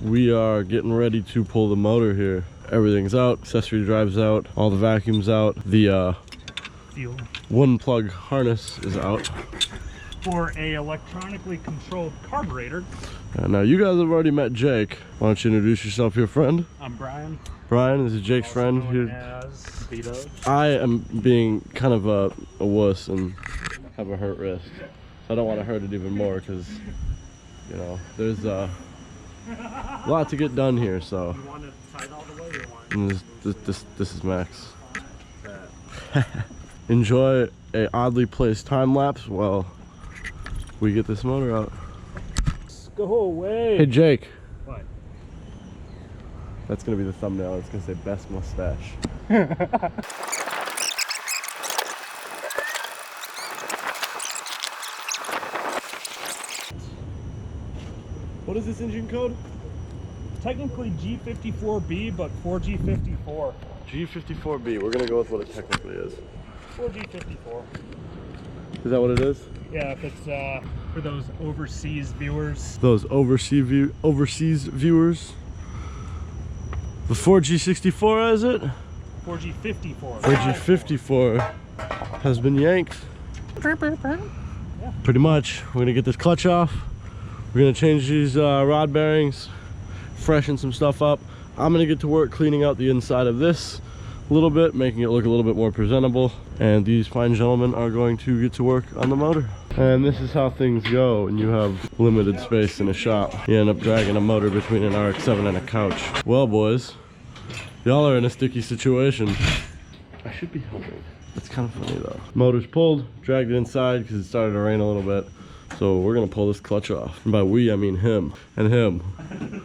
We are getting ready to pull the motor here. Everything's out, accessory drive's out, all the vacuum's out, the fuel one plug harness is out. For a electronically controlled carburetor. Now you guys have already met Jake. Why don't you introduce yourself to your friend? I'm Brian. Brian, this is Jake's friend here. I am being kind of a wuss and have a hurt wrist. So I don't want to hurt it even more because, you know, there's a lot to get done here. So You want it tight all the way or what? and this is Max. Enjoy a oddly placed time lapse while we get this motor out. Let's go away. Hey Jake. What? That's gonna be the thumbnail. It's gonna say best mustache. What is this engine code? Technically G54B, but 4G54. G54B. We're gonna go with what it technically is. 4G54. Is that what it is? Yeah, if it's for those overseas viewers. Those overseas viewers. The 4G64 is it? 4G54. 4G54 has been yanked. Yeah. Pretty much. We're gonna get this clutch off. We're gonna change these rod bearings, freshen some stuff up. I'm gonna get to work cleaning out the inside of this a little bit, making it look a little bit more presentable. And these fine gentlemen are going to get to work on the motor. And this is how things go when you have limited space in a shop. You end up dragging a motor between an RX-7 and a couch. Well, boys, y'all are in a sticky situation. I should be helping. It's kind of funny though. Motor's pulled, dragged it inside because it started to rain a little bit. So we're gonna pull this clutch off. And by we, I mean him and him.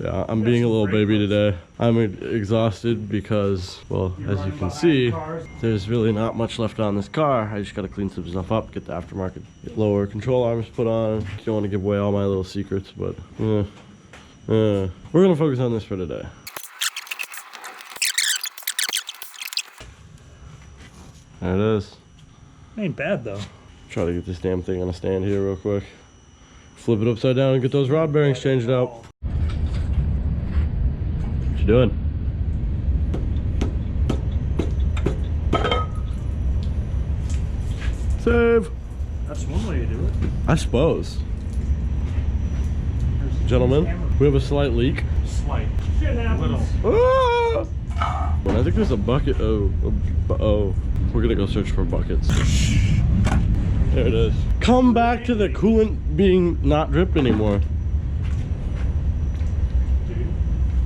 Yeah, I'm being a little baby today. I'm exhausted because, well, as you can see, there's really not much left on this car. I just gotta clean some stuff up, get the aftermarket, get lower control arms put on. Don't want to give away all my little secrets, but we're gonna focus on this for today. There it is. Ain't bad though. Try to get this damn thing on a stand here real quick. Flip it upside down and get those rod bearings changed out. What you doing? Save. That's one way to do it. I suppose. Gentlemen, we have a slight leak. Slight. Shit happens. Ah! Well, I think there's a bucket. Oh, we're gonna go search for buckets. There it is. Come back to the coolant being not dripped anymore.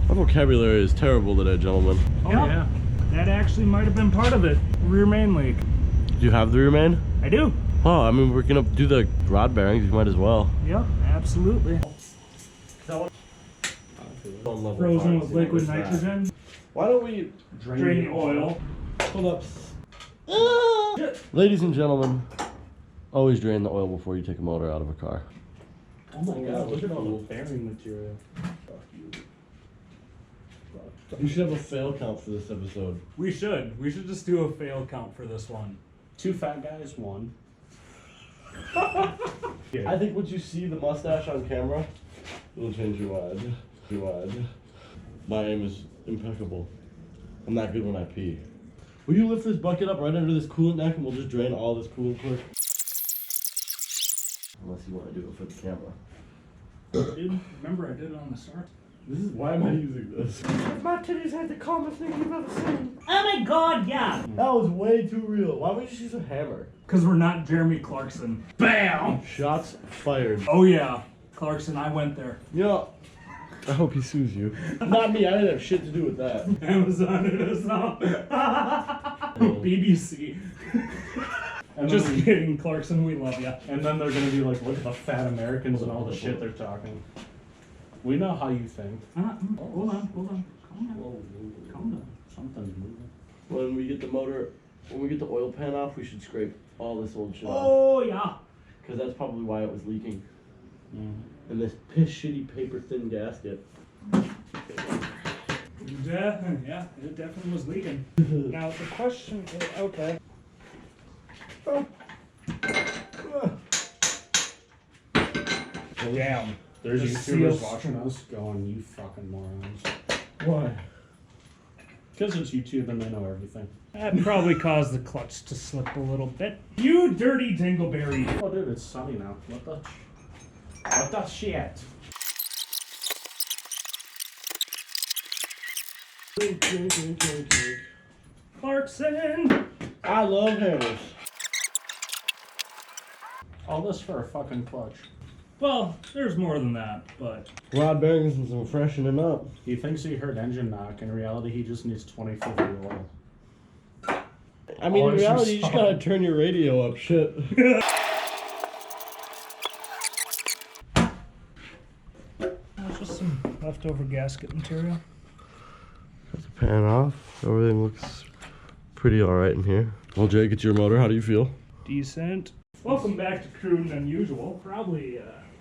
My vocabulary is terrible today, gentlemen. Oh yeah. That actually might have been part of it. Rear main leak. Do you have the rear main? I do. Oh, I mean, we're gonna do the rod bearings. You might as well. Yep, absolutely. Frozen with liquid nitrogen. Why don't we Drain the oil. Hold up. Ladies and gentlemen, always drain the oil before you take a motor out of a car. Oh my god, look at all the bearing material. You should have a fail count for this episode. We should. We should just do a fail count for this one. 2 fat guys, 1. I think once you see the mustache on camera, it'll change your mind. My aim is impeccable. I'm not good when I pee. Will you lift this bucket up right under this coolant neck and we'll just drain all this coolant quick? Unless you want to do it for the camera. Remember I did it on the start. Why am I using this? My titties had the calmest thing you've ever seen. Oh my god, yeah! That was way too real. Why would you just use a hammer? Because we're not Jeremy Clarkson. BAM! Shots fired. Oh yeah. Clarkson, I went there. Yeah. I hope he sues you. Not me, I didn't have shit to do with that. Amazon it is now. BBC. Just kidding, Clarkson, we love ya. And then they're gonna be like, look at the fat Americans and all the shit they're talking. We know how you think. Hold on. Calm down. Whoa, Calm down. something's moving. When we get the oil pan off, we should scrape all this old shit off. Oh yeah. Because that's probably why it was leaking. Mm. And this piss shitty paper thin gasket. Yeah, it definitely was leaking. Now the question is, okay. Damn. There's The YouTubers seals. watching us going, you fucking morons. Why? Because it's YouTube and they know everything. That probably caused the clutch to slip a little bit. You dirty dingleberry. Oh, dude, it's sunny now. What the shit? Clarkson! I love hammers. All this for a fucking clutch. Well, there's more than that, but Rod bearings and some freshening up. He thinks he heard engine knock. In reality, he just needs 2050 oil. I mean, Oh, in it's reality, you just just gotta turn your radio up, shit. there's just some leftover gasket material. Got the pan off. Everything looks pretty alright in here. Well, Jake, it's your motor. How do you feel? Decent. Welcome back to Crude and Unusual.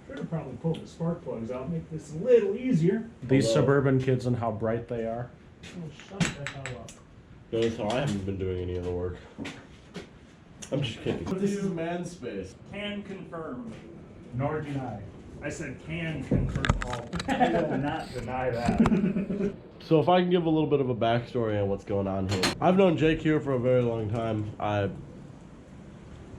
Should have probably pulled the spark plugs out, make this a little easier. These Hello. suburban kids and how bright they are. Oh, shut the hell up. Notice how I haven't been doing any of the work. I'm just kidding. This is man space. Can confirm. Nor deny. I said can confirm. I will not deny that. So if I can give a little bit of a backstory on what's going on here. I've known Jake here for a very long time. I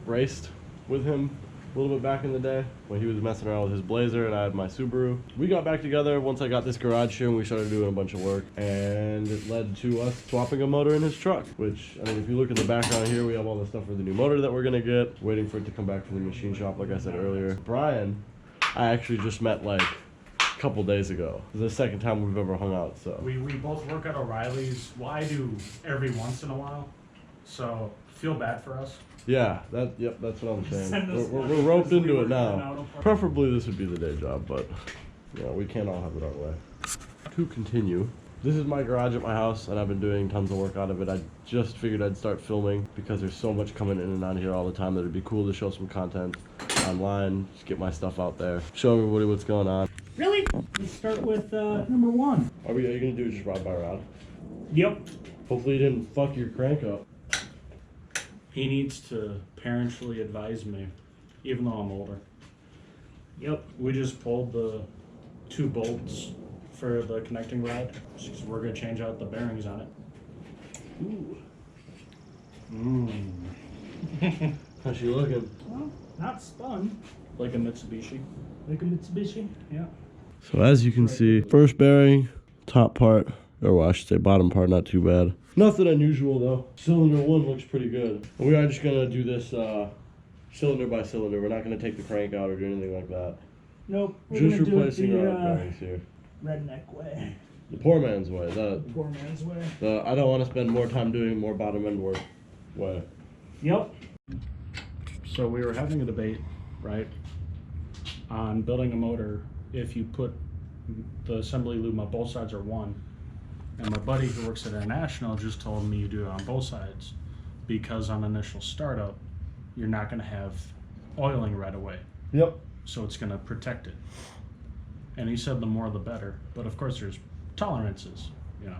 raced with him a little bit back in the day when he was messing around with his Blazer and I had my Subaru. We got back together once I got this garage here and we started doing a bunch of work, and it led to us swapping a motor in his truck, which, I mean, if you look at the background here, we have all the stuff for the new motor that we're gonna get, waiting for it to come back from the machine shop, like I said earlier. Brian, I actually just met like a couple days ago. This is the second time we've ever hung out, so. We both work at O'Reilly's. Well, I do every once in a while. So, feel bad for us. Yeah, that's what I'm saying. Send us We're money roped because we into it work now. in an auto park. Preferably this would be the day job, but you know, we can't all have it our way. To continue, this is my garage at my house, and I've been doing tons of work out of it. I just figured I'd start filming because there's so much coming in and out here all the time that it'd be cool to show some content online, just get my stuff out there, show everybody what's going on. Really? Let's start with number one. Are you gonna do it just rod by rod? Yep. Hopefully you didn't fuck your crank up. He needs to parentally advise me, even though I'm older. Yep. We just pulled the 2 bolts for the connecting rod. So we're gonna change out the bearings on it. Ooh. How's she looking? Well, not spun. Like a Mitsubishi. Like a Mitsubishi. Yeah. So as you can see, first bearing, top part, or well, I should say bottom part, not too bad. Nothing unusual though. Cylinder 1 looks pretty good. And we are just gonna do this cylinder by cylinder. We're not gonna take the crank out or do anything like that. Nope. We're Just gonna do it replacing the our bearings here. redneck way. The poor man's way. The poor man's way. I don't want to spend more time doing more bottom end work way. Yep. So we were having a debate, right, on building a motor if you put the assembly lube on both sides or one. And my buddy who works at International just told me you do it on both sides because on initial startup, you're not going to have oiling right away. Yep. So it's going to protect it. And he said the more the better. But of course there's tolerances, you know.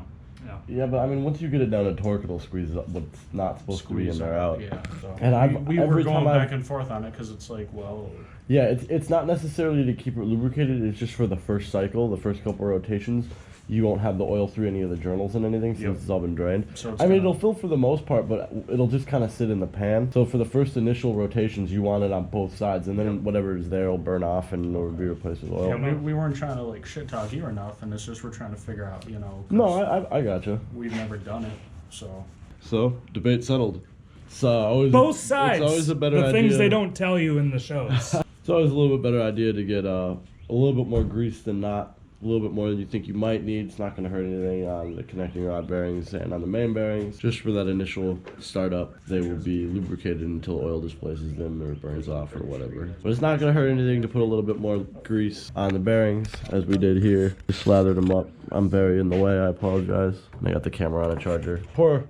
Yeah. Yeah, but I mean, once you get it down to torque, it'll squeeze up what's not supposed to be in there out. Yeah. So And we were every going time I've- back and forth on it because it's like, well, Yeah, it's not necessarily to keep it lubricated. It's just for the first cycle, the first couple rotations. You won't have the oil through any of the journals and anything since Yep. it's all been drained. So it's I mean, gonna- it'll fill for the most part, but it'll just kind of sit in the pan. So for the first initial rotations, you want it on both sides, and then whatever is there will burn off and it'll be replaced with oil. yeah, we weren't trying to like shit talk you or nothing. It's just we're trying to figure out, you know. 'cause No, I gotcha. we've never done it, so. So debate settled. It's always Both sides. It's always a better the idea. things they don't tell you in the shows. It's always a little bit better idea to get a little bit more grease than not. A little bit more than you think you might need. It's not going to hurt anything on the connecting rod bearings and on the main bearings. Just for that initial startup, they will be lubricated until oil displaces them or burns off or whatever. But it's not going to hurt anything to put a little bit more grease on the bearings, as we did here. Just slathered them up. I'm very in the way. I apologize. And I got the camera on a charger. Poor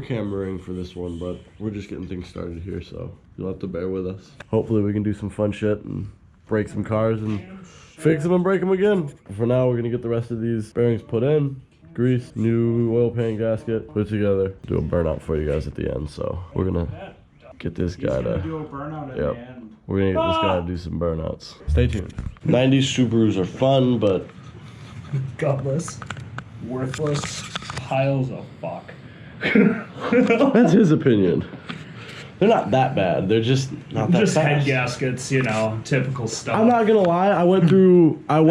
cameraing for this one, but we're just getting things started here, so you'll have to bear with us. Hopefully we can do some fun shit and break some cars and fix them and break them again. For now, we're gonna get the rest of these bearings put in, grease, new oil pan gasket, put it together, do a burnout for you guys at the end. So we're gonna get this He's guy gonna to. do a burnout at Yep. the end. We're gonna get this guy to do some burnouts. Stay tuned. 90s Subarus are fun, but Gutless, worthless piles of fuck. that's his opinion. They're not that bad. They're just not that Just head fast. gaskets, you know, typical stuff. I'm not gonna lie. I went through. They don't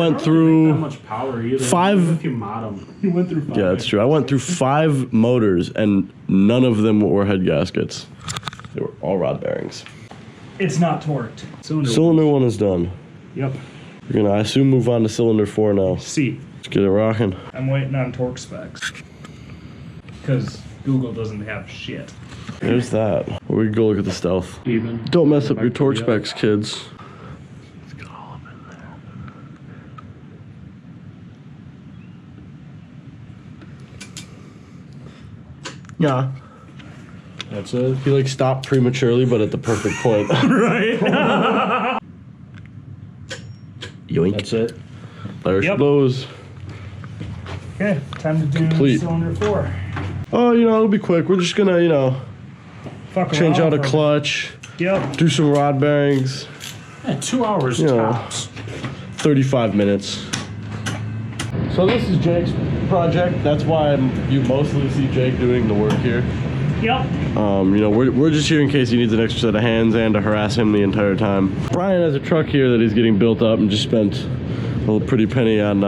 make that much power either. five- Even if you mod them. You went through five. Yeah, that's true. I went through 5 motors, and none of them were head gaskets. They were all rod bearings. It's not torqued. Cylinder 1 is done. Yep. We're gonna, I assume, move on to cylinder 4 now. See, Let's get it rocking. I'm waiting on torque specs. Because Google doesn't have shit. There's that. We can go look at the stealth. Even. Don't mess up your Back to torque the other. specs, kids. Let's get all up in there. Yeah. That's it. He like stopped prematurely, but at the perfect point. Right? Yoink. That's it. There she Yep. blows. Okay, time to do Complete. cylinder 4. Oh, it'll be quick. We're just gonna, Fuck change around out a for clutch, Yep. do some rod bearings. Yeah, 2 hours Yeah. tops. 35 minutes. So this is Jake's project. That's why you mostly see Jake doing the work here. Yep. We're just here in case he needs an extra set of hands and to harass him the entire time. Brian has a truck here that he's getting built up and just spent a little pretty penny on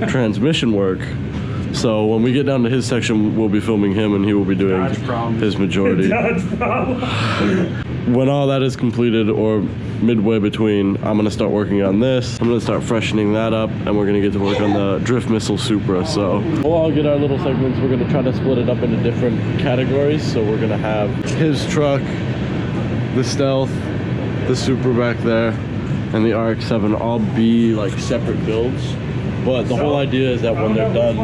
transmission work. So when we get down to his section, we'll be filming him and he will be doing Dodge problems. his majority. Dodge problem. When all that is completed or midway between, I'm gonna start working on this. I'm gonna start freshening that up and we're gonna get to work on the Drift Missile Supra. So we'll all get our little segments. We're gonna try to split it up into different categories. So we're gonna have his truck, the Stealth, the Supra back there, and the RX-7 all be like separate builds. But the whole idea is that when they're done,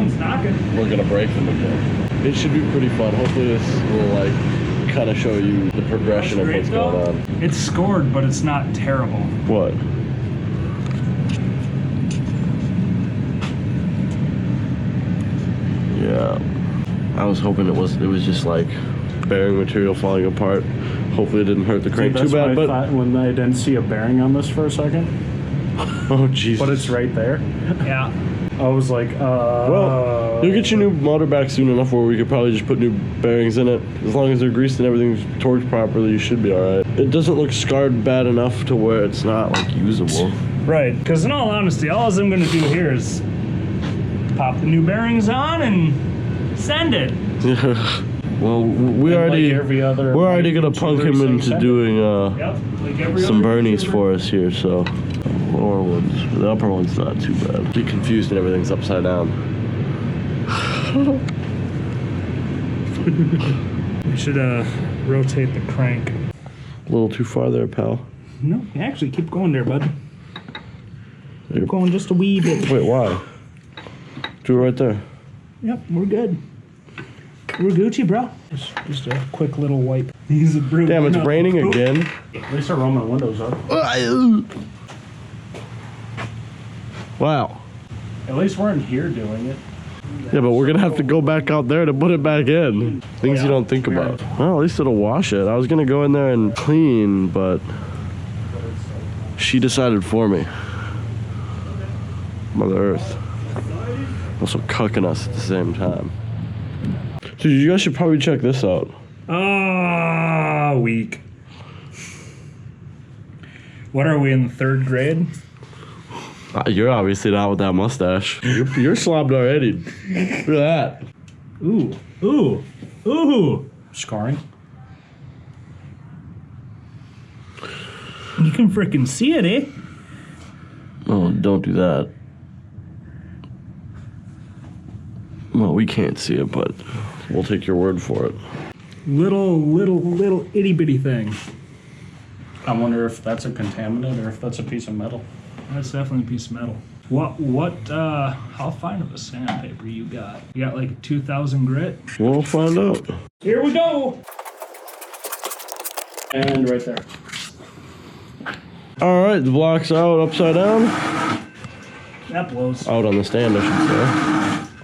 we're gonna break them again. It should be pretty fun. Hopefully this will like kind of show you the progression of what's going on. It's scored, but it's not terrible. What? Yeah. I was hoping it was just like bearing material falling apart. Hopefully it didn't hurt the crank too That's what bad, I but thought when I didn't see a bearing on this for a second, oh jeez. but it's right there. Yeah. I was like, Well, you'll get your new motor back soon enough where we could probably just put new bearings in it. As long as they're greased and everything's torqued properly, you should be alright. It doesn't look scarred bad enough to where it's not like usable. Right, because in all honesty, all I'm going to do here is pop the new bearings on and send it. Well, we're already gonna punk him into doing Yep, like every some other Bernies YouTuber. for us here, so lower ones. The upper one's not too bad. Get confused and everything's upside down. We should rotate the crank. A little too far there, pal. No, actually, keep going there, bud. Keep going just a wee bit. Wait, why? Do it right there. Yep, we're good. We're Gucci, bro. Just a quick little wipe. He's a brute. Damn, it's raining again. at least I roll my windows up. Wow. At least we're in here doing it. Yeah, but we're gonna have to go back out there to put it back in. Things you don't think about. Well, at least it'll wash it. I was gonna go in there and clean, but she decided for me. Mother Earth. Also cucking us at the same time. Dude, you guys should probably check this out. Ah, weak. What are we in the 3rd grade? You're obviously not with that mustache. You're slobbed already. Look at that. Ooh, ooh, ooh. Scoring. You can frickin' see it, eh? Oh, don't do that. Well, we can't see it, but we'll take your word for it. Little itty bitty thing. I wonder if that's a contaminant or if that's a piece of metal. That's definitely a piece of metal. How fine of a sandpaper you got? You got like a 2000 grit? We'll find out. Here we go! And right there. All right, the block's out upside down. That blows. Out on the stand, I should say.